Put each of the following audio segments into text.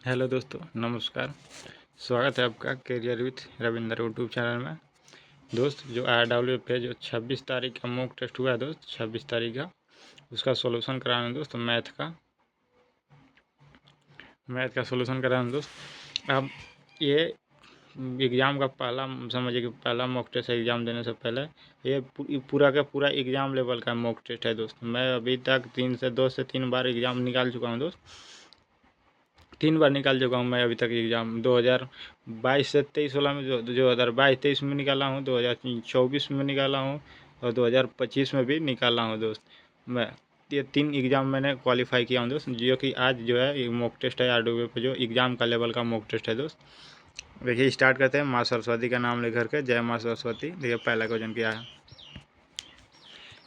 Hello दोस्तों, नमस्कार। स्वागत है आपका career with Ravinder YouTube channel में। दोस्त, जो RW पे जो 26 तारीख का मॉक टेस्ट हुआ है दोस्त, 26 तारीख का उसका सॉल्यूशन कराना दोस्त। मैथ का सॉल्यूशन कराना दोस्त। अब ये एग्ज़ाम का पहला समझिए कि पहला मॉक टेस्ट है। एग्ज़ाम देने से पहले ये पूरा का पूरा एग्ज़ाम लेवल का मॉक टेस्ट है दोस्त। मैं अभी तक 2 से 3 बार एग्ज़ाम निकाल चुका हूँ दोस्त। 3 बार निकाल चुका हूँ मैं अभी तक एग्ज़ाम। 2022 से 23 वाला में जो 2022-23 में निकाला हूँ, 2024 में निकाला हूँ और 2025 में भी निकाला हूँ दोस्त। मैं ये 3 एग्ज़ाम मैंने क्वालिफाई किया हूँ दोस्त, जो कि आज जो है ये मॉक टेस्ट है RW पे जो एग्ज़ाम का लेवल का मॉक टेस्ट है दोस्त। देखिए, स्टार्ट करते हैं। माँ सरस्वती का नाम लेकर के, जय माँ सरस्वती। देखिए, पहला क्वेश्चन क्या है।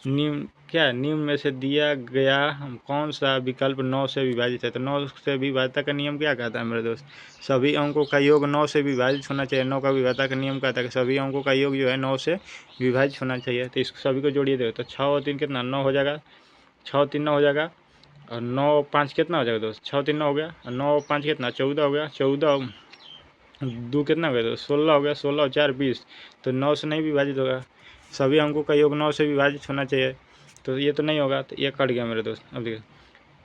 निम्न में से दिया गया कौन सा विकल्प 9 से विभाजित है। तो 9 से विभाज्यता का नियम क्या कहता है मेरे दोस्त। सभी अंकों का योग 9 से विभाजित होना चाहिए। 9 का विभाज्यता का नियम कहता है कि सभी अंकों का योग जो है 9 से विभाजित होना चाहिए। तो इस सभी को जोड़िए। देखो, तो 6 और 3 कितना 9 हो जाएगा। 6 और 3 9 हो जाएगा और 9 और 5 कितना हो जाएगा दोस्त। 6 और 3 9 हो गया और 9 और 5 कितना 14 हो गया। 14 2 कितना हो गया दोस्त, 16 हो गया। 16 और 4 20। तो 9 से नहीं विभाजित होगा। सभी अंकों का योग 9 से विभाजित होना चाहिए, तो ये तो नहीं होगा। तो ये कट गया मेरे दोस्त। अब देखिए,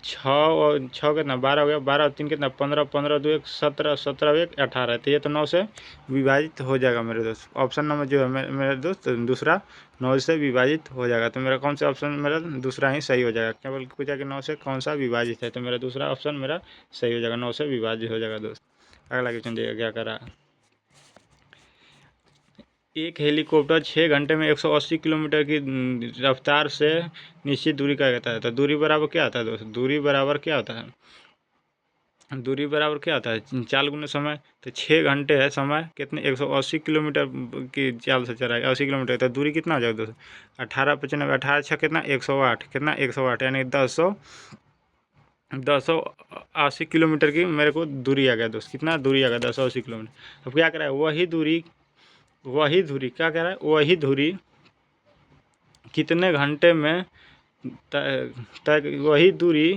6 और 6 कितना 12 हो गया। 12 और 3 कितना 15। 15 2 1 17। 17 1 18। तो ये तो 9 से विभाजित हो जाएगा मेरे दोस्त। ऑप्शन नंबर जो है मेरे दोस्त दूसरा 9 से विभाजित हो जाएगा। तो मेरा कौन सा ऑप्शन मेरा दूसरा ही सही हो जाएगा। केवल पूछा कि 9 से कौन सा विभाजित है, तो मेरा दूसरा ऑप्शन मेरा सही हो जाएगा। 9 से विभाजित हो जाएगा दोस्त। अगला क्वेश्चन देखिए क्या कर रहा है। एक हेलीकॉप्टर 6 घंटे में 180 किलोमीटर की रफ्तार से निश्चित दूरी का कहता है। तो दूरी बराबर क्या आता है दोस्त। दूरी बराबर क्या होता है। दूरी बराबर क्या होता है, चाल गुने समय। तो 6 घंटे है समय, कितने 180 किलोमीटर की चाल से चला है। 80 किलोमीटर। तो दूरी कितना हो जाएगा दोस्त। 18 95 18 6 कितना 108। कितना 108 यानी 1080 किलोमीटर की मेरे को दूरी आ गया दोस्त। कितना दूरी आ गया 1080 किलोमीटर। अब क्या करा है, वही दूरी क्या कह रहा है, वही दूरी कितने घंटे में तय वही दूरी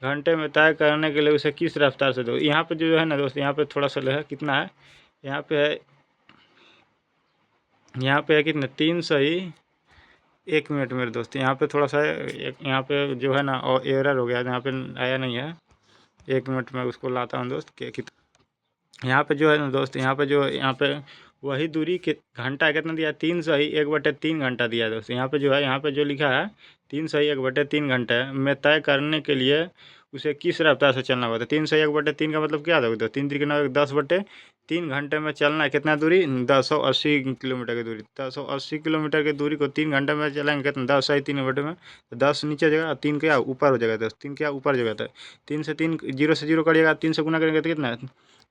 घंटे में तय करने के लिए उसे किस रफ्तार से दो। यहाँ पे जो है ना दोस्त, यहाँ पे थोड़ा सा है कितना है, यहाँ पे है कितना 301 मिनट मेरे दोस्त। यहाँ पे थोड़ा सा यहाँ पे जो है ना और एरर हो गया, यहाँ पे आया नहीं है। 1 मिनट में उसको लाता हूँ दोस्त कि यहाँ पे जो है ना दोस्त, यहाँ पे वही दूरी कि घंटा कितना दिया 301/3 घंटा दिया है दोस्त। यहाँ पे जो है, यहाँ पे जो लिखा है 301/3 घंटे में तय करने के लिए उसे किस रफ्तार से चलना होगा। तो 301/3 का मतलब क्या होगा। 3 3 9 10/3 घंटे में चलना है। कितना दूरी 1080 किलोमीटर की दूरी। 1080 किलोमीटर की दूरी को 3 घंटे में चलेंगे कितना 10 है 3 घंटे में। तो 10 नीचे जगह 3 क्या ऊपर हो जाएगा दोस्त। 3 क्या ऊपर जगह था। 3 से 3 0 से 0 करिएगा। 3 से गुना करेंगे तो कितना है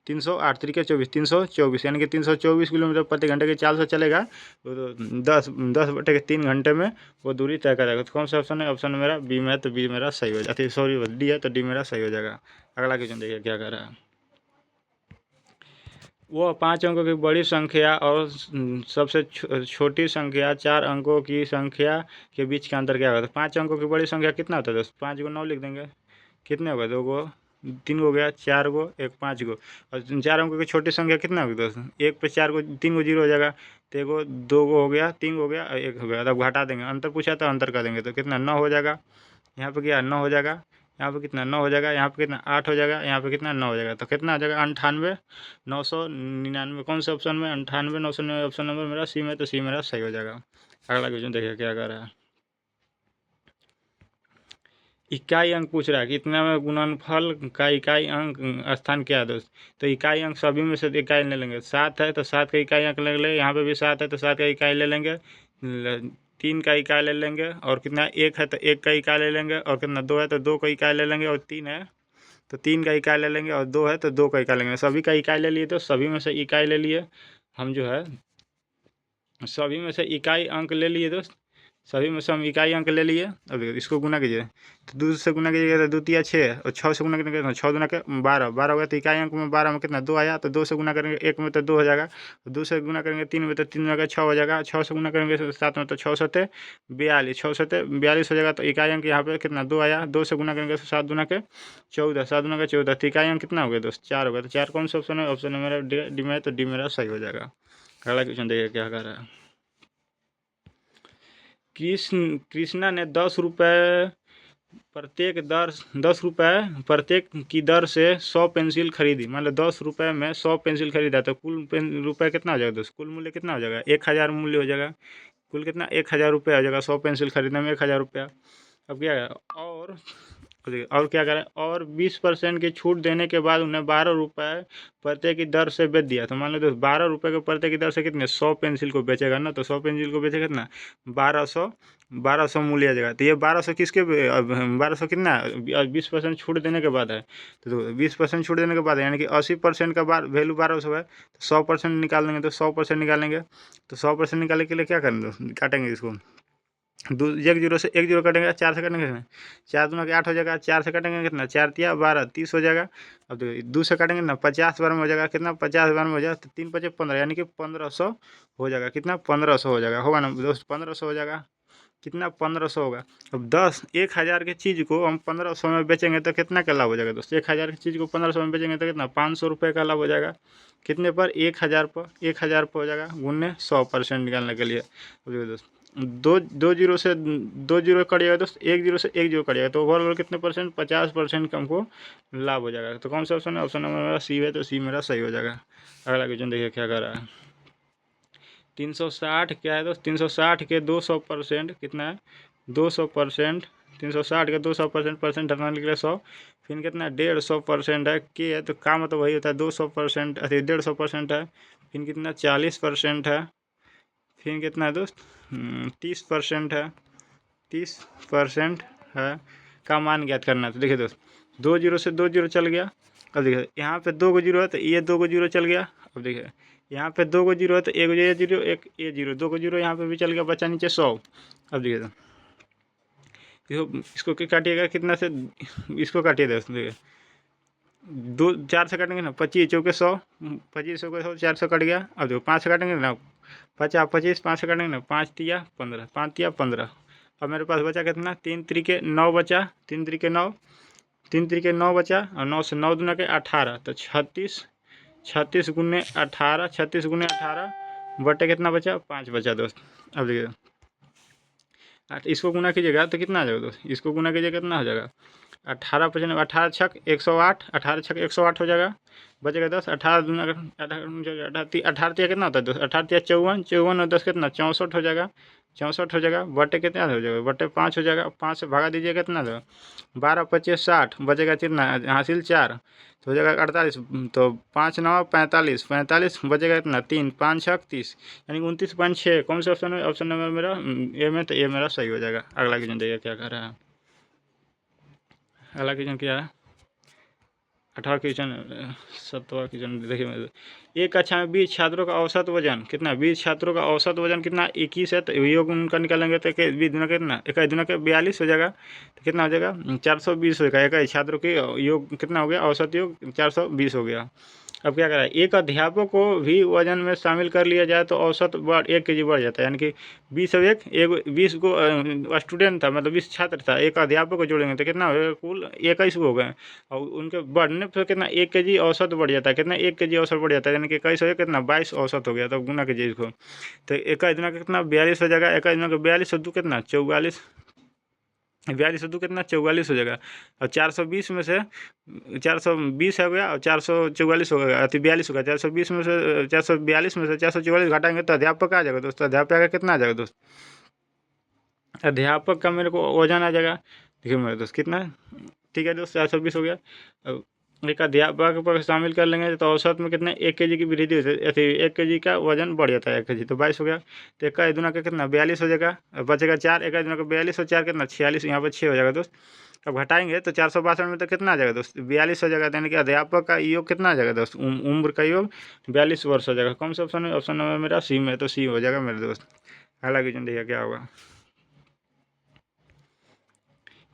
308 3 24 324 यानी कि 324 किलोमीटर प्रति घंटे की चाल से चलेगा। तो 10/3 घंटे में वो दूरी तय करेगा। तो कौन सा ऑप्शन है, ऑप्शन मेरा बी में है। तो बी मेरा सही हो जाएगा। सॉरी, डी है तो डी मेरा सही हो जाएगा। अगला क्वेश्चन देखिए क्या कर रहा है। वो 5 अंकों की बड़ी संख्या और सबसे छोटी संख्या 4 अंकों की संख्या के बीच का अंतर क्या होगा। तो 5 अंकों की बड़ी संख्या कितना होता है दोस्त। 5 को 9 लिख देंगे। कितने हो गए 2 को 3 हो गया, 4 को 1 5 को। और 4 अंकों की छोटी संख्या कितना होगी दोस्त। 1 पे 4 को 3 को 0 हो जाएगा। तो 1 को 2 को हो गया, 3 हो गया और 1 हो गया। तब घटा देंगे, अंतर पूछा तो अंतर कर देंगे। तो कितना 9 हो जाएगा। यहाँ पे क्या 9 हो जाएगा। यहाँ पे कितना 9 हो जाएगा। यहाँ पे कितना 8 हो जाएगा। यहाँ पे कितना 9 हो जाएगा। तो कितना हो जाएगा 98 999। कौन से ऑप्शन में 98 999 ऑप्शन नंबर मेरा सी में। तो सी मेरा सही हो जाएगा। अगला क्वेश्चन देखिए क्या कर रहा है। इकाई अंक पूछ रहा है कि इतना में गुणनफल का इकाई अंक स्थान क्या है दोस्त। तो इकाई अंक सभी में से इकाई ले लेंगे। 7 है तो 7 का इकाई अंक ले लेंगे। यहाँ पे भी 7 है तो 7 का इकाई ले लेंगे। 3 का इकाई ले लेंगे। और कितना 1 है तो 1 का इकाई ले लेंगे। और कितना 2 है तो 2 का इकाई ले लेंगे। और 3 है तो 3 का इकाई ले लेंगे। और 2 है तो 2 का इकाई लेंगे। सभी का इकाई ले लिए तो सभी में से इकाई ले लिए हम जो है, सभी में से इकाई अंक ले लिए दोस्त। सभी में से हम इकाई अंक ले लिए। अब देखिए इसको गुना कीजिए, तो 2 से गुना कीजिएगा तो 2 तिया 6 और 6 से गुना करेंगे तो 6 दूना के 12, 12 हो गया। तो इकाई अंक में 12 में कितना 2 आया, तो 2 से गुना करेंगे 1 में तो 2 हो जाएगा, 2 से गुना करेंगे 3 में तो 3 दूना का 6 हो जाएगा, 6 से गुना करेंगे 7 में तो 6 सत्ते 42, 6 सत्ते 42 हो जाएगा। तो इकाई अंक यहाँ पे कितना 2 आया, 2 से गुना करेंगे तो 7 दूना के 14, 7 दूना का 14, तो इकाई अंक कितना हो गया दोस्त 4 हो गया। तो 4 कौन सा ऑप्शन है, ऑप्शन है मेरा डी में, तो डी मेरा सही हो जाएगा। अगला क्वेश्चन देखिए क्या कर रहा है। कृष्णा ने 10 रुपये प्रत्येक की दर से 100 पेंसिल खरीदी। मान लो 10 रुपये में 100 पेंसिल खरीदा, तो कुल रुपये कितना हो जाएगा दोस्त, कुल मूल्य कितना हो जाएगा 1000 मूल्य हो जाएगा। कुल कितना 1000 रुपये हो जाएगा, 100 पेंसिल खरीदने में 1000 रुपया। अब क्या है, और क्या करें, और 20% की छूट देने के बाद उन्हें 12 रुपये प्रत्येक की दर से बेच दिया। तो मान लो दोस्त 12 रुपये के प्रत्येक की दर से कितने 100 पेंसिल को बेचेगा ना, तो 100 पेंसिल को बेचेगा कितना 1200 मूल्य आ जाएगा। तो ये 1200 किसके 1200 कितना 20% छूट देने के बाद है। तो 20% छूट देने के बाद है, यानी कि 80% का वैल्यू 1200 है। तो 100% निकाल देंगे, तो 100% निकालेंगे, तो 100% निकालने के लिए क्या करेंगे, काटेंगे इसको, एक जीरो से एक जीरो कटेंगे, 4 से कटेंगे कितना 4 दूना के 8 हो जाएगा, 4 से कटेंगे कितना 4 तिया 12, 30 हो जाएगा। अब देखिए 2 से काटेंगे ना 50 बार में हो जाएगा, कितना 50 बार में हो जाएगा, तो 3 पचे 15, यानी कि 1500 हो जाएगा। कितना 1500 हो जाएगा, होगा ना दोस्त 1500 हो जाएगा, कितना 1500 होगा। अब 1000 की चीज़ को हम 1500 में बेचेंगे तो कितना का लाभ हो जाएगा दोस्त, 1000 की चीज़ को 1500 में बेचेंगे तो कितना 500 रुपये का लाभ हो जाएगा। कितने पर 1000 पर, 1000 पर हो जाएगा गुने 100% निकालने के लिए। अब देखिए दोस्त दो जीरो से 2 जीरो कटिएगा दोस्त, 1 जीरो से 1 जीरो कटिएगा, तो ओवरऑल कितने परसेंट 50% का हमको लाभ हो जाएगा। तो कौन सा ऑप्शन है, ऑप्शन नंबर मेरा सी है, तो सी मेरा सही हो जाएगा। अगला क्वेश्चन देखिए क्या कर रहा है। 360 क्या है दोस्त, 360 के 200% कितना है 200%, 360 के 200% परसेंट हटाने के लिए 100, फिर कितना 150% है के है, तो का मतलब वही होता है 200%, अरे 150% है, फिर कितना 40% है, फिर कितना है दोस्त 30% है, 30% है का मान ज्ञात करना है। तो देखिए दोस्त 2 जीरो से 2 जीरो चल गया। अब देखिए यहाँ पे 2 जीरो है, तो ये 2 जीरो चल गया। अब देखिए यहाँ पे 2 जीरो है, तो एक ये जीरो एक ये जीरो, 2 जीरो यहाँ पे भी चल गया, बचा नीचे 100। अब देखिए तो इसको काटिएगा कितना से, इसको काटिए दोस्त, देखिए 4 से काटेंगे ना 25 चौके 100, 25 100 100, 400 कट गया। अब देखो 5 से काटेंगे ना 50, 25 5 से काटेंगे ना 5 तिया 15, 5 तिया 15। अब मेरे पास बचा कितना 3 तरीके 9 बचा, 3 तरीके 9, 3 तरीके 9 बचा, और 9 से 9 दूना के 18, तो 36, 36 गुने 18, 36 गुने 18 बटे कितना बचा 5 बचा दोस्त। अब देखिए इसको गुना कीजिएगा तो कितना आ जाएगा दोस्त, इसको गुना कीजिएगा कितना हो जाएगा 18%, 18 छक 108, 18 छक 108 हो जाएगा, बचेगा 10, 18 दूना 18 तिया कितना होता है दोस्त, 18 तिया 54, 54 और 10 कितना 64 हो जाएगा, 64 हो जाएगा, बटे कितना हो जाएगा बटे 5 हो जाएगा, 5 से भागा दीजिएगा कितना देगा 12 25 60, बचेगा कितना हासिल 4, तो हो जाएगा 48, तो 5 9 45, 45 बचेगा कितना 3 5 6 30, यानी 29.6। कौन सा ऑप्शन है, ऑप्शन नंबर मेरा ए में, तो ए मेरा सही हो जाएगा। अगला क्वेश्चन देखिए क्या कर रहा है। अगला क्वेश्चन क्या है 18 क्वेश्चन 17 क्वेश्चन देखिए। एक कक्षा में 20 छात्रों का औसत वजन कितना, 20 छात्रों का औसत वजन कितना 21 है, तो योग उनका निकालेंगे तो 20 दुना कितना 21 दुना के 42 हो जाएगा, तो कितना हो जाएगा 420 हो जाएगा। 21 छात्रों के योग कितना हो गया, औसत योग 420 हो गया। अब क्या करा है, एक अध्यापक को भी वजन में शामिल कर लिया जाए तो औसत 1 kg बढ़ जाता है, यानी कि 20 और 1 20 को स्टूडेंट था, मतलब 20 छात्र था, एक अध्यापक को जोड़ेंगे तो कितना होगा, कुल 21 को हो गए, और उनके बढ़ने पर कितना 1 kg औसत बढ़ जाता है, कितना 1 kg औसत बढ़ जाता है, यानी कि 21 हो गया कितना 22 औसत हो गया, तो गुना कीजिए इसको, तो 21 दुना कितना 42 हो जाएगा, 21 दुना 42 और 2 कितना 44, 42 और 2 कितना 44 हो जाएगा, और 420 में से 420 हो गया और 444 हो गया, अति 42 हो गया, 420 में से 442 में से 444 घटाएंगे तो अध्यापक आ जाएगा दोस्त, अध्यापक का कितना आ जाएगा दोस्त, अध्यापक का मेरे को वजन आ जाएगा, देखिए मेरे दोस्त कितना है, ठीक है दोस्त 420 हो गया। अब एक अध्यापक पर शामिल कर लेंगे तो औसत में कितना 1 kg की वृद्धि होती है, 1 kg का वजन बढ़ जाता है 1 kg, तो 22 हो गया, तो 1 दुना का कितना 42 हो जाएगा, बचेगा 4, 1 दुना का 42 और 4 कितना 46, यहाँ पर 6 हो जाएगा दोस्त। अब घटाएंगे तो 462 में तो कितना आ जाएगा दोस्त 42 हो जाएगा, यानी कि अध्यापक का योग कितना आ जाएगा दोस्त, उम्र का योग 42 वर्ष हो जाएगा। कौन सा ऑप्शन है, ऑप्शन नंबर मेरा सी में, तो सी हो जाएगा मेरे दोस्त। अगला क्वेश्चन देखिए क्या होगा।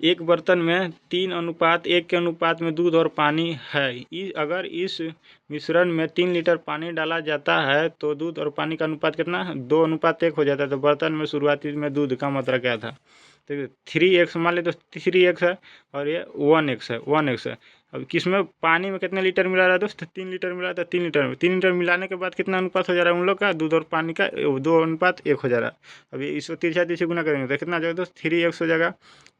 एक बर्तन में 3:1 के अनुपात में दूध और पानी है। अगर इस मिश्रण में 3 लीटर पानी डाला जाता है तो दूध और पानी का अनुपात कितना, 2:1 हो जाता है। तो बर्तन में शुरुआती में दूध का मात्रा क्या था, तो 3x मान ले तो 3x है और ये 1x है, 1x है। अब किसमें पानी में कितने लीटर मिला रहा है दोस्त, 3 लीटर मिला था। 3 लीटर मिलाने के बाद कितना अनुपात हो जा रहा है उन लोग का, दूध और पानी का 2:1 हो जा रहा है। अभी इसको तिरछा तिरछी गुना करेंगे तो कितना हो जाएगा दोस्त, 3x हो जाएगा,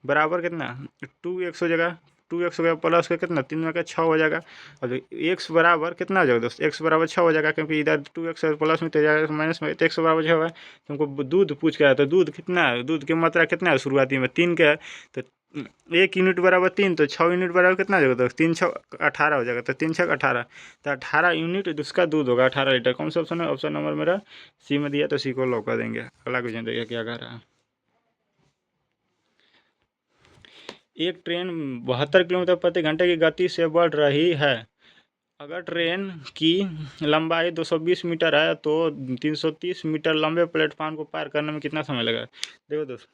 बराबर कितना 2x हो जाएगा। 2x हो गया प्लस का कितना 3 का 6 हो जाएगा। और x बराबर कितना हो जाएगा दोस्त, x बराबर 6 हो जाएगा, क्योंकि इधर 2x प्लस में तो जाएगा माइनस में, तो x बराबर 6 है। तुमको दूध पूछ के आया तो दूध कितना है, दूध की मात्रा कितना है शुरुआती में 3 का है, तो 1 यूनिट बराबर 3, तो 6 यूनिट बराबर कितना हो जाएगा दोस्त, 3×6 = 18 हो जाएगा। तो 3×6 = 18, तो 18 यूनिट उसका दूध होगा, 18 लीटर। कौन सा ऑप्शन है, ऑप्शन नंबर मेरा सी में दिया, तो सी को लॉक कर देंगे। अगला क्वेश्चन देखिए क्या कह रहा है। एक ट्रेन 72 किलोमीटर प्रति घंटे की गति से बढ़ रही है। अगर ट्रेन की लंबाई 220 मीटर है तो 330 मीटर लंबे प्लेटफॉर्म को पार करने में कितना समय लगेगा। देखो दोस्त,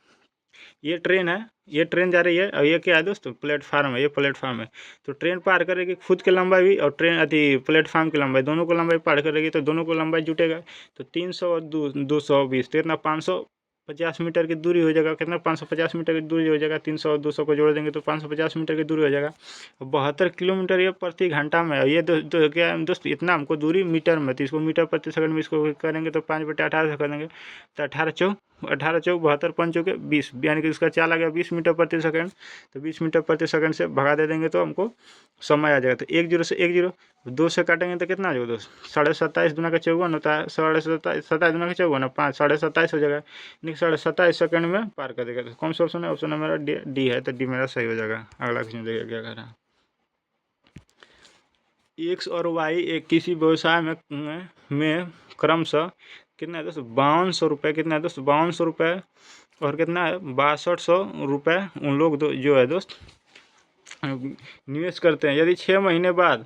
ये ट्रेन है, ये ट्रेन जा रही है और ये क्या है दोस्त, प्लेटफार्म है, ये प्लेटफार्म है। तो ट्रेन पार करेगी खुद की लंबाई भी और ट्रेन प्लेटफार्म की लंबाई, दोनों को लंबाई पार करेगी, तो दोनों को लंबाई जुटेगा। तो 300 और 220 तो इतना 550 मीटर की दूरी हो जाएगा। कितना, 550 मीटर की दूरी हो जाएगा। 300 और 200 को जोड़ देंगे तो 550 मीटर की दूरी हो जाएगा। 72 किलोमीटर ये प्रति घंटा में है। ये क्या है दोस्त, इतना हमको दूरी मीटर में, तो इसको मीटर प्रति सेकंड में इसको करेंगे तो 5/18 से कर देंगे, तो 18 चौक 72 5 के 20, यानी कि इसका चाल आ गया 20 मीटर प्रति सेकंड। तो 20 मीटर प्रति सेकंड से भगा दे देंगे तो हमको समय आ जाएगा। तो 1 0 से 1 0, 2 से काटेंगे तो कितना आ जाएगा दोस्त, 27.5 दूना का 54 होता है, 27.5 दूना का 54 5 27.5 हो जाएगा, यानी कि 27.5 सेकंड में पार कर देगा। तो कौन सा ऑप्शन है, ऑप्शन मेरा डी है, तो डी मेरा सही हो जाएगा। अगला क्वेश्चन देखिए क्या कह रहा है। एक्स और वाई एक किसी व्यवसाय में क्रमशः कितना है दोस्त, 5200 रुपये, कितना है दोस्त 5200 रुपये, और कितना है 6200 रुपये उन लोग जो है दोस्त निवेश करते हैं। यदि 6 महीने बाद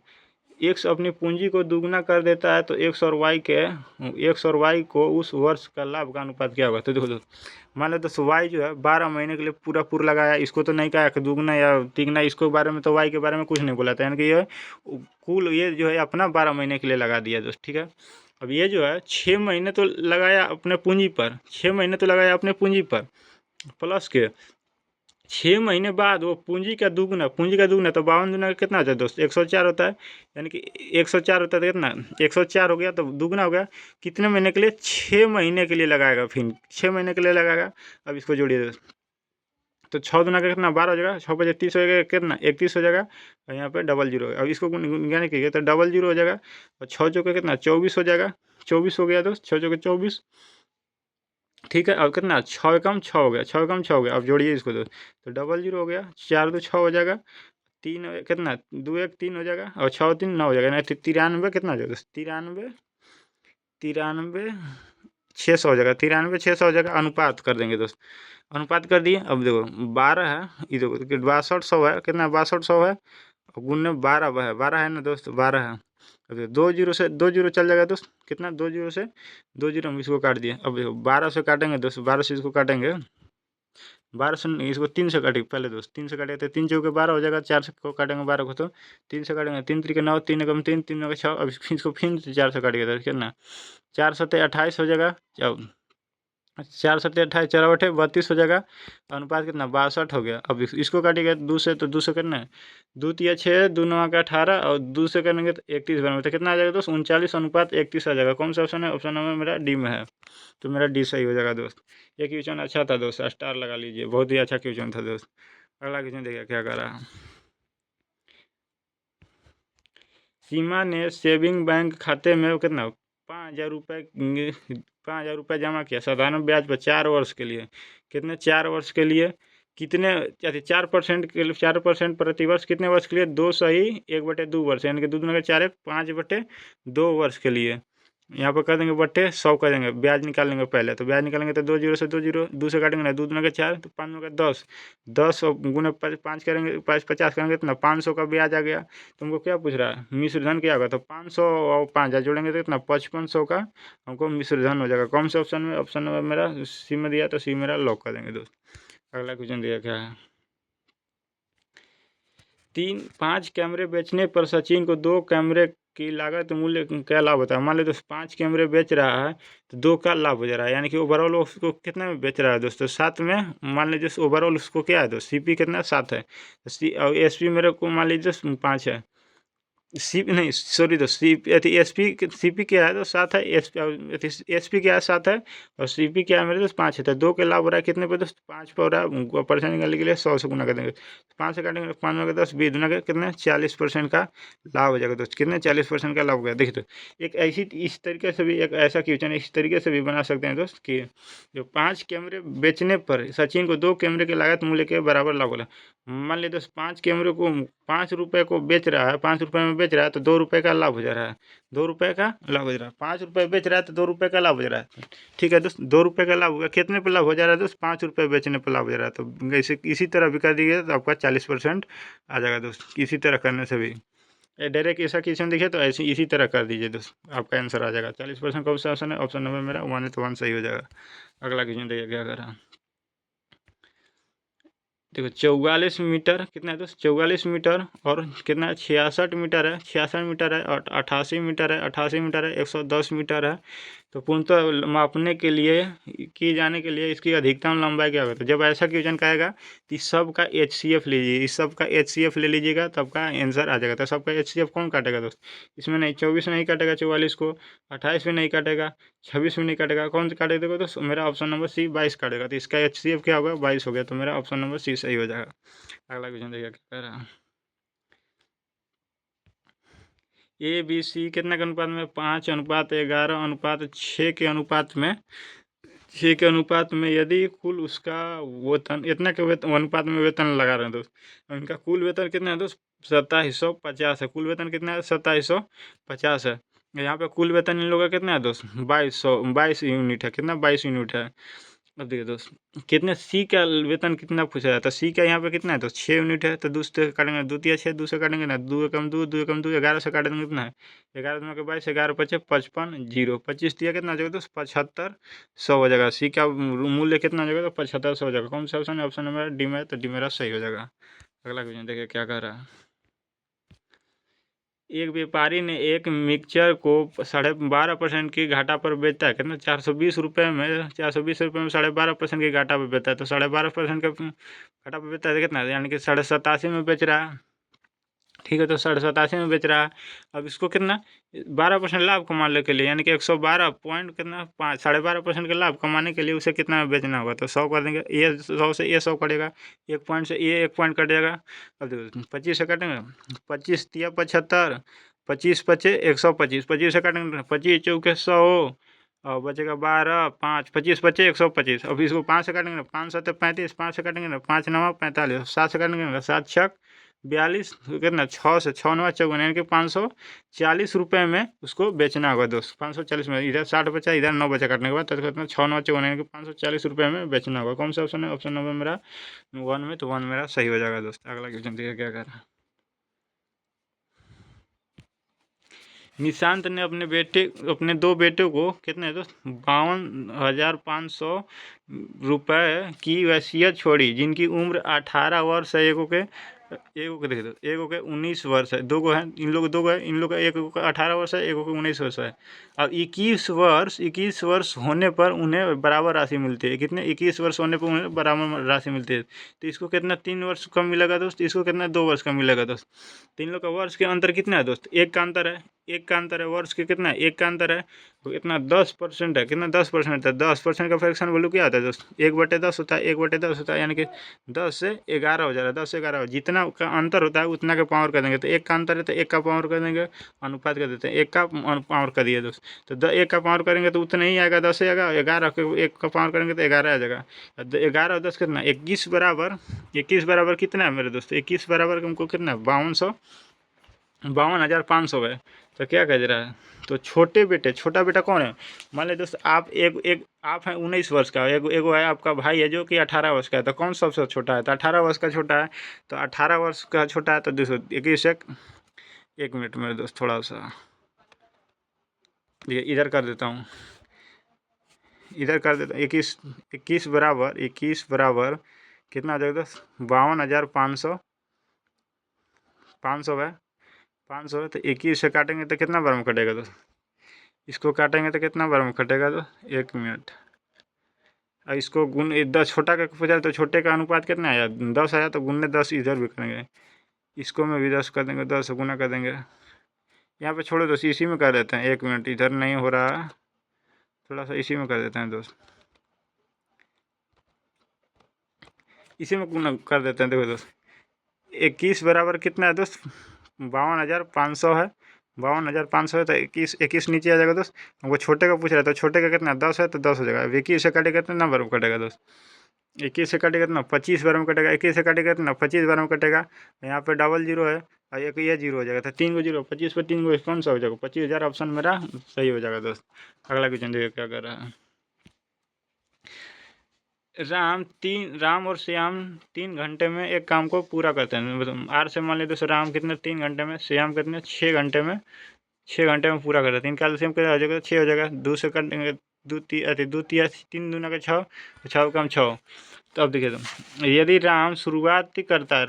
एक्स अपनी पूंजी को दुगना कर देता है तो एक्स और वाई को उस वर्ष का लाभ का अनुपात क्या होगा। तो देखो मान लो तो वाई जो है 12 महीने के लिए पूरा लगाया, इसको तो नहीं कहा कि दुगना या तिगना, इसको बारे में तो वाई के बारे में कुछ नहीं बोला था, यानी कि ये कुल ये जो है अपना 12 महीने के लिए लगा दिया दोस्त, ठीक है। अब ये जो है 6 महीने तो लगाया अपने पूंजी पर, 6 महीने तो लगाया अपने पूंजी पर, प्लस के 6 महीने बाद वो पूंजी का दुगना तो 52 दूना कितना होता है दोस्त, 104 होता है, यानी कि 104 होता है तो कितना 104 हो गया, तो दुगना हो गया। कितने महीने के लिए, 6 महीने के लिए लगाएगा, फिर 6 महीने के लिए लगाएगा। अब इसको जोड़िए दोस्त, तो 6 दूना का कितना 12 हो जाएगा, 6×5 30 हो जाएगा, कितना 31 हो जाएगा, और यहाँ पे डबल जीरो। अब इसको गुणा कीजिए तो डबल जीरो हो जाएगा, और 6 चौके कितना 24 हो जाएगा, 24 हो गया दोस्त, 6 चौके 24, ठीक है। अब कितना 6 एकम 6 हो गया, 6 एकम 6 हो गया। अब जोड़िए इसको दोस्त, तो डबल जीरो हो गया, 4 2 6 हो जाएगा, 3 कितना 2 1 3 हो जाएगा, और 6 3 9 हो जाएगा, नहीं 93 कितना हो जाएगा, 93 600 हो जाएगा, 93 600 हो जाएगा। अनुपात कर देंगे दोस्त, अनुपात कर दिए। अब देखो 12 है, ये देखो 6200 है, कितना 6200 है, गुने 12 है, 12 है ना दोस्त, 12 है। अब देखो 2 जीरो से 2 जीरो चल जाएगा दोस्त, कितना 2 जीरो से 2 जीरो हम इसको काट दिए। अब देखो 12 से काटेंगे दोस्त, 12 से इसको काटेंगे, 12 से इसको 3 से काटेंगे पहले दोस्त, 3 से काटेंगे तो 3 चौके 12 हो जाएगा, 4 से को काटेंगे 12 को, तो 3 से काटेंगे, 3 3 9, 3 एकम 3, 3 9 6। अब इसको फिर 4 से काटेंगे तो कितना 4 7 28 हो जाएगा, 4 7 28 4 8 32 हो जाएगा। अनुपात कितना 62 हो गया। अब इसको काटेगा 2 से, तो 2 से करना है, 2 तिया 6, 2 9 का 18, और 2 से करेंगे तो 31 बनेगा, तो कितना आ जाएगा दोस्त 39:31 आ जाएगा। कौन सा ऑप्शन है, ऑप्शन नंबर मेरा डी में है, तो मेरा डी सही हो जाएगा दोस्त। ये क्वेश्चन अच्छा था दोस्त, स्टार लगा लीजिए, बहुत ही अच्छा क्वेश्चन था दोस्त। अगला क्वेश्चन देखिए क्या कर रहा है। सीमा ने सेविंग बैंक खाते में कितना 5,000 रुपये जमा किया साधारण ब्याज पर 4 वर्ष के लिए। कितने 4 वर्ष के लिए, कितने 4% के लिए, 4% प्रति वर्ष, कितने वर्ष के लिए 2 1/2 वर्ष, यानी कि 2 दूना का 4 5/2 वर्ष के लिए। यहाँ पर कर देंगे बट्टे 100 कर देंगे, ब्याज निकाल लेंगे पहले, तो ब्याज निकालेंगे तो 2 जीरो से 2 जीरो, 2 से काटेंगे ना, 2 दूना का 4, तो 5 दूना का 10, 10 गुना 5 करेंगे, 50 करेंगे, इतना 500 का ब्याज आ गया। तुमको क्या पूछ रहा है, मिश्र धन क्या होगा, तो 500 और 5000 जोड़ेंगे तो इतना 5500 का हमको मिश्र धन हो जाएगा। कौन से ऑप्शन में, ऑप्शन नंबर मेरा सी में दिया, तो सी मेरा लॉक कर देंगे दोस्त। अगला क्वेश्चन दिया क्या है। पाँच कैमरे बेचने पर सचिन को 2 कैमरे की लागत मूल्य क्या लाभ होता है। मान लो दोस्त 5 कैमरे बेच रहा है तो 2 का लाभ हो जा रहा है, यानी कि ओवरऑल उसको कितने में बेच रहा है दोस्तों, 7 में। मान लीजिए ओवरऑल उसको क्या है दोस्त, सीपी कितना 7 है, और एसपी मेरे को मान लीजिए 5 है। सी नहीं सॉरी तो C S P C P क्या है तो 7 है, एस पी क्या है 7 है, और सी पी क्या है मेरे दोस्त 5 है। तो 2 के लाभ हो रहा है कितने पे दोस्त, 5 पे हो रहा है। परसेंट निकालने के लिए 100 से गुना कर देंगे, 5 से काटेंगे 5 में 10 20 दुना के कितने 40% का लाभ हो जाएगा दोस्त। कितने 40% का लाभ हो गया। देखिए तो एक ऐसी इस तरीके से भी एक ऐसा क्वेश्चन इस तरीके से भी बना सकते हैं दोस्त कि जो 5 कैमरे बेचने पर सचिन को 2 कैमरे के लागत मूल्य के बराबर लाभ होगा। मान लीजिए दोस्त 5 कैमरे को 5 रुपये को बेच रहा है, 5 रुपये में बेच रहा है तो 2 रुपये का लाभ हो जा रहा है, 2 रुपये का लाभ हो जा रहा है। 5 रुपये बेच रहा है तो 2 रुपये का लाभ हो जा रहा है। ठीक है दोस्त, 2 रुपये का लाभ होगा। कितने पर लाभ हो जा रहा है दोस्त, 5 रुपये बेचने पर लाभ हो जा रहा है। तो ऐसे इसी तरह भी कर दीजिए तो आपका 40% आ जाएगा दोस्त। इसी तरह करने से भी डायरेक्ट ऐसा क्वेश्चन देखिए तो ऐसे इसी तरह कर दीजिए दोस्त, आपका आंसर आ जाएगा। 40% कौन सा ऑप्शन है, ऑप्शन नंबर मेरा 1 है तो 1 सही हो जाएगा। अगला क्वेश्चन देखिए क्या कर रहा है। देखो 44 मीटर कितना है दोस्त, 44 मीटर और कितना है 66 मीटर है, 66 मीटर है, और 88 मीटर है, 88 मीटर है, 110 मीटर है। तो पूर्णतः मापने के लिए की जाने के लिए इसकी अधिकतम लंबाई क्या होगा। तो जब ऐसा क्वेश्चन कहेगा तो इस सब का HCF लीजिए, इस सब का HCF ले लीजिएगा तब का आंसर आ जाएगा। तो सबका HCF कौन काटेगा दोस्त, इसमें नहीं 24 नहीं काटेगा 44 को, 28 भी नहीं काटेगा, 26 भी नहीं काटेगा, कौन सा काटेगा तो मेरा ऑप्शन नंबर सी 22 काटेगा। तो इसका HCF क्या होगा 22 हो गया, तो मेरा ऑप्शन नंबर सी सही हो जाएगा। अगला क्वेश्चन देखिए क्या कह रहा है। ABC कितना के अनुपात में, 5:11:6 के अनुपात में, 6 के अनुपात में यदि कुल उसका वेतन इतना के वेतन अनुपात में वेतन लगा रहे हैं दोस्त, उनका कुल वेतन कितना है दोस्त 2750 है। कुल वेतन कितना है 2750 है। यहाँ पे कुल वेतन इन लोगों का कितना है दोस्त 22 यूनिट है। कितना 22 यूनिट है। अब देखिए दोस्त कितने सी का वेतन कितना पूछा जाता है। सी का यहाँ पे कितना है तो 6 यूनिट है। तो दूसरे से काटेंगे, द्वितीय 6 दूसरे काटेंगे ना, 2 कम 2 2 कम 2 11 से काटेंगे कितना है 11 दूना के 22, 11 पचे 55 0 25 दिया कितना हो जाएगा दोस्त 7500 हो जाएगा। सी का मूल्य कितना हो जाएगा तो 7500 हो जाएगा। कौन सा ऑप्शन है, ऑप्शन नंबर डी में, तो डी मेरा सही हो जाएगा। अगला क्वेश्चन देखिए क्या कर रहा है। एक व्यापारी ने एक मिक्सचर को 12.5% की घाटा पर बेचता है। कितना 420 रुपये में, 420 रुपये में 12.5% की घाटा पर बेचता है। तो 12.5% का घाटा पर बेचता है तो कितना है, यानी कि 87.5 में बेच रहा है। ठीक है, तो 87.5 में बेच रहा है। अब इसको कितना 12% लाभ कमाने के लिए, यानी कि 112 पॉइंट कितना 12.5% का लाभ कमाने के लिए उसे कितना में बेचना होगा। तो 100 कर देंगे, ये 100 से ये 100 कटेगा, 1 पॉइंट से ये 1 पॉइंट कट जाएगा। अब देखो 25 से काटेंगे, 25 तिया 75, 25 पचे 125, 25 से काटेंगे 25 चौके 100 और बचेगा 12 5 25 बचे 125। अब इसको 5 से काटेंगे ना, 5 7 35, 5 से काटेंगे ना 5 9 45, 7 से काटेंगे ना 7 छक 42, कितना 6 से 6 9 54, यानी कि 540 रुपये में उसको बेचना होगा दोस्त। 540 में इधर 60 बचा, इधर 9 बचा काटने के बाद, तो कितना 6 9 54, यानी कि 540 रुपये में बेचना होगा। कौन सा ऑप्शन है, ऑप्शन नंबर मेरा 1 में, तो 1 मेरा सही हो जाएगा दोस्त। अगला क्वेश्चन देखिए क्या कर रहा है। निशांत ने अपने 2 बेटों को कितने दोस्त 52,500 रुपये की वसीयत छोड़ी, जिनकी उम्र 18 वर्ष है। एगो के देखे दो, एगो के 19 वर्ष है, 2 गो है इन लोग, 2 गो है इन लोग का, एक का 18 वर्ष है, एक को 19 वर्ष है। अब 21 वर्ष होने पर उन्हें बराबर राशि मिलती है। कितने 21 वर्ष होने पर उन्हें बराबर राशि मिलती है। तो इसको कितना 3 वर्ष कम मिलेगा दोस्त, इसको कितना 2 वर्ष कम मिलेगा दोस्त। तो इन लोग का वर्ष के अंतर कितना है दोस्त, एक का अंतर है, एक का अंतर है। वर्ष के कितना एक का अंतर है, तो इतना 10% है। कितना 10% है, 10% का फ्रैक्शन वैल्यू क्या आता है दोस्त 1/10 होता है, 1/10 होता है, यानी कि 10 से 11 हो जा रहा है, 10 से 11 जितना का अंतर होता है उतना का पावर कर देंगे। तो एक का अंतर है तो एक का पावर कर देंगे, अनुपात कर देते हैं, एक का पावर कर दिए दोस्त। तो एक का पावर करेंगे तो उतना ही आएगा, 10 से आएगा, 11 के एक का पावर करेंगे तो 11 आ जाएगा। 11 और 10 कितना 21 बराबर, 21 बराबर कितना है मेरे दोस्त, 21 बराबर हमको कितना 52,500 है। तो क्या कह रहा है, तो छोटा बेटा कौन है। मान लीजिए दोस्त आप एक आप हैं 19 वर्ष का, एगो है आपका भाई है जो कि 18 वर्ष का है। तो कौन सबसे छोटा है, तो 18 वर्ष का छोटा है। तो 18 वर्ष का छोटा है तो 221 एक मिनट मेरे दोस्त थोड़ा सा ये इधर कर देता हूँ, इधर कर देता हूँ। 21 बराबर कितना आ जाएगा दोस्त 52,500 500 है, 500 है तो 21 से काटेंगे तो कितना बार में कटेगा दोस्त? इसको काटेंगे तो कितना बार में कटेगा? तो 1 मिनट। और इसको गुण 10 छोटा का पूछा तो छोटे का अनुपात कितना आया? 10 आया, तो गुने 10 इधर भी करेंगे, इसको में भी 10 कर देंगे, 10 गुना कर देंगे। यहाँ पे छोड़ो दोस्त, इसी में कर देते हैं। 1 मिनट, इधर नहीं हो रहा, थोड़ा सा इसी में कर देते हैं दोस्त, इसी में गुना कर देते हैं। देखो दोस्त 21 बराबर कितना है दोस्त? 52,500 है, 52,500 है तो 21 नीचे आ जाएगा दोस्त। हमको छोटे का पूछ रहा है तो छोटे का कितना? 10 है तो 10 हो जाएगा। 21 से कटेगा कितना बार में कटेगा दोस्त? 21 से कटेगा कितना? 25 बार में कटेगा। 21 से कटेगा कितना? 25 बार में कटेगा। यहाँ पे डबल जीरो है और एक ये जीरो हो जाएगा, तो 3 को जीरो, 25 पर 3 को कौन सा हो जाएगा? 25,000 ऑप्शन मेरा सही हो जाएगा दोस्त। अगला क्वेश्चन देखिए क्या कर रहा है। राम और श्याम 3 घंटे में एक काम को पूरा करते हैं। मतलब आर से मान लीजिए राम कितने 3 घंटे में, श्याम कितने 6 घंटे में, 6 घंटे में पूरा कर देते हैं। इनका एलसीएम कितना हो जाएगा? 6 हो जाएगा। 2 से काटेंगे, 2 3 3 दूना का 6, 6 कम 6। तो अब देखिए, तो यदि राम शुरुआत करता है,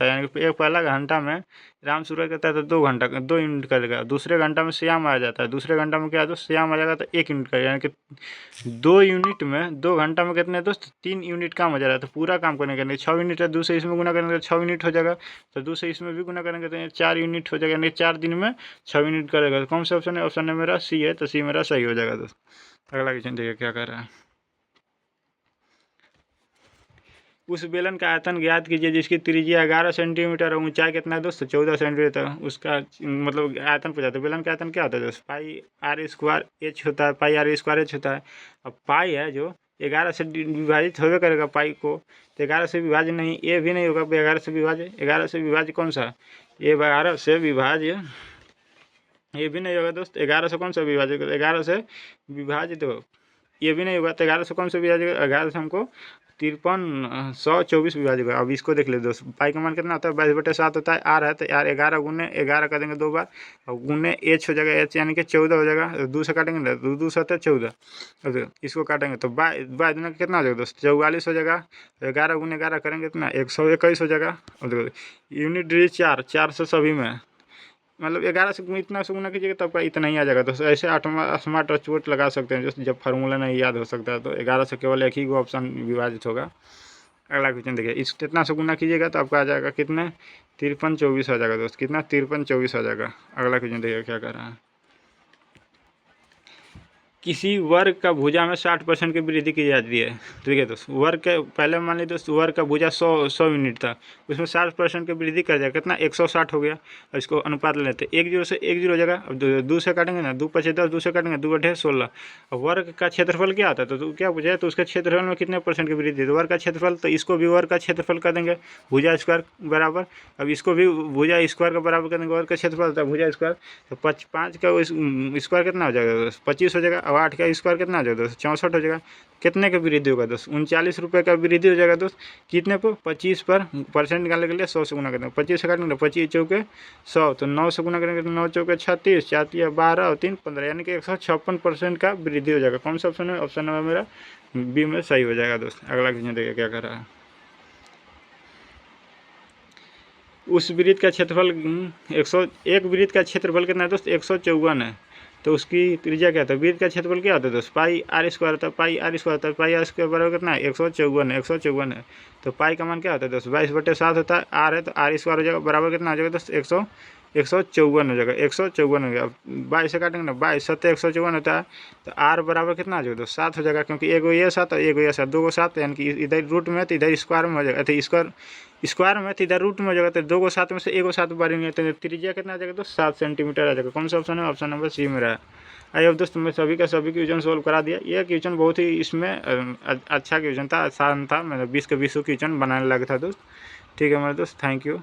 यानी कि एक पहला घंटा में राम शुरुआत करता है तो 2 घंटा 2 यूनिट करेगा। दूसरे घंटा में श्याम आ जाता है, दूसरे घंटा में क्या है? तो श्याम आ जाएगा तो 1 यूनिट करेगा, यानी कि 2 यूनिट में 2 घंटा में कितने दोस्त? 3 यूनिट काम हो जा रहा है। तो पूरा काम करने के लिए 6 यूनिट है, 2 से इसमें गुना करेंगे तो 6 यूनिट हो जाएगा। तो 2 से इसमें भी गुना करेंगे तो 4 यूनिट हो जाएगा, यानी 4 दिन में 6 यूनिट करेगा। तो कौन सा ऑप्शन है? ऑप्शन है मेरा सी है, तो सी मेरा सही हो जाएगा दोस्त। अगला क्वेश्चन देखिए क्या कर रहा है। उस बेलन का आयतन ज्ञात कीजिए जिसकी त्रिज्या 11 सेंटीमीटर और ऊंचाई कितना है दोस्त? 14 सेंटीमीटर। उसका मतलब आयतन पूछा था। बेलन का आयतन क्या होता है दोस्त? पाई आर स्क्वायर एच होता है, पाई आर स्क्वायर एच होता है। अब पाई है जो 11 से विभाजित होवे करेगा पाई को, तो 11 से विभाज्य नहीं, ये भी नहीं होगा 11 से विभाज्य। 11 से विभाज्य कौन सा? ये 11 से विभाज्य, ये भी नहीं होगा दोस्त। 11 से कौन सा विभाज्य? 11 से विभाजित हो, ये भी नहीं होगा। तो 11 से कौन सा विभाज्य? 11 से हमको 53,124 विभाजित होगा। अब इसको देख ले दोस्त, पाई का मान कितना होता है? 22/7 होता है। आर है तो यार 11 गुने 11 कर देंगे 2 बार, और गुने एच हो जाएगा, एच यानी कि 14 हो जाएगा। 2 से काटेंगे ना, 2 2 7 14। अब इसको काटेंगे तो बाई दुना कितना हो जाएगा दोस्त? 44 हो जाएगा। 11 गुने 11 करेंगे कितना? 121 हो जाएगा। और देखो यूनिट डिजिट 4 से सभी में, मतलब 11 से इतना से गुना कीजिएगा तब इतना ही आ जाएगा दोस्तों। ऐसे स्मार्ट चोट लगा सकते हैं दोस्त, जब फार्मूला नहीं याद हो सकता है तो 11 से केवल एक ही ऑप्शन विभाजित होगा। अगला क्वेश्चन देखिए, इस कितना से गुना कीजिएगा तो आपका आ जाएगा कितने? 5324 आ जाएगा दोस्त। कितना? 5324 आ जाएगा। अगला क्वेश्चन देखिए क्या कर रहा है। किसी वर्ग का भुजा में 60% की वृद्धि की जाती है। ठीक है दोस्त, वर्ग के पहले मान लीजिए दोस्त वर्ग का भुजा 100 यूनिट था, उसमें 60% की वृद्धि कर जाएगा। कितना? 160 हो गया। और इसको अनुपात ले लेते हैं, 1 0 से 1 0 हो जाएगा। अब 2 से काटेंगे ना, 2 5 10, 2 से काटेंगे 2 8 16। और वर्ग का क्षेत्रफल क्या आता है? तो क्या पूछा? तो उसके क्षेत्रफल में कितने % की वृद्धि? तो वर्ग का क्षेत्रफल, तो इसको भी वर्ग का क्षेत्रफल कर देंगे, भुजा स्क्वायर बराबर। अब इसको भी भुजा स्क्वायर का बराबर कर देंगे, वर्ग का क्षेत्रफल था भुजा स्क्वायर। तो 5 का स्क्वायर कितना हो जाएगा? 25 हो जाएगा। अब 8 का स्क्वायर कितना हो जाएगा दोस्त? 64 हो जाएगा। कितने का वृद्धि होगा दोस्त? 39 रुपये का वृद्धि हो जाएगा दोस्त। कितने पर? 25 पर परसेंट निकालने के लिए 100 से गुना करेंगे। 25 से काटेंगे 25 चौके 100, तो 9 से गुना करेंगे तो 9 चौके 36, 4 12 और 3 15, यानी कि 156% का वृद्धि हो जाएगा। कौन सा ऑप्शन है? ऑप्शन नंबर मेरा बी में सही हो जाएगा दोस्त। अगला क्वेश्चन देखिए क्या कर रहा है। उस वृत्त का क्षेत्रफल 101 वृत्त का क्षेत्रफल कितना है दोस्त? 154 है। तो उसकी त्रिज्या क्या था? वृत्त का क्षेत्रफल क्या होता है दोस्त? पाई आर स्क्वायर होता है, पाई आर स्क्वायर होता है, पाई आर स्क्वायर बराबर कितना है? 154 है, 154 है। तो पाई का मान क्या होता है दोस्त? 22/7 होता है। आर है तो आर स्क्वायर हो जाएगा, बराबर कितना हो जाएगा दोस्त? 154 हो जाएगा, 154 हो गया। 22 से काटेंगे ना, 22 7 154 होता है। तो आर बराबर कितना आ जाएगा दोस्त? 7 हो जाएगा, क्योंकि एक ये 7 और एक ये 7, 2 को 7, यानी कि इधर रूट में तो इधर स्क्वायर में हो जाएगा। तो स्क्वायर में तो इधर रूट में हो जाएगा। तो 2 को 7 में से 1 को 7 बारी नहीं, तो त्रिज्या कितना आ जाएगा दोस्त? 7 सेंटीमीटर आ जाएगा। कौन सा ऑप्शन है? ऑप्शन नंबर सी में रहा। आई होप दोस्त मैं सभी क्वेश्चन सोल्व करा दिया। यह क्वेश्चन बहुत ही इसमें अच्छा क्वेश्चन था, आसान था। मैंने 20 के 20 क्वेश्चन बनाने लगा था दोस्त। ठीक है मेरे दोस्त, थैंक यू।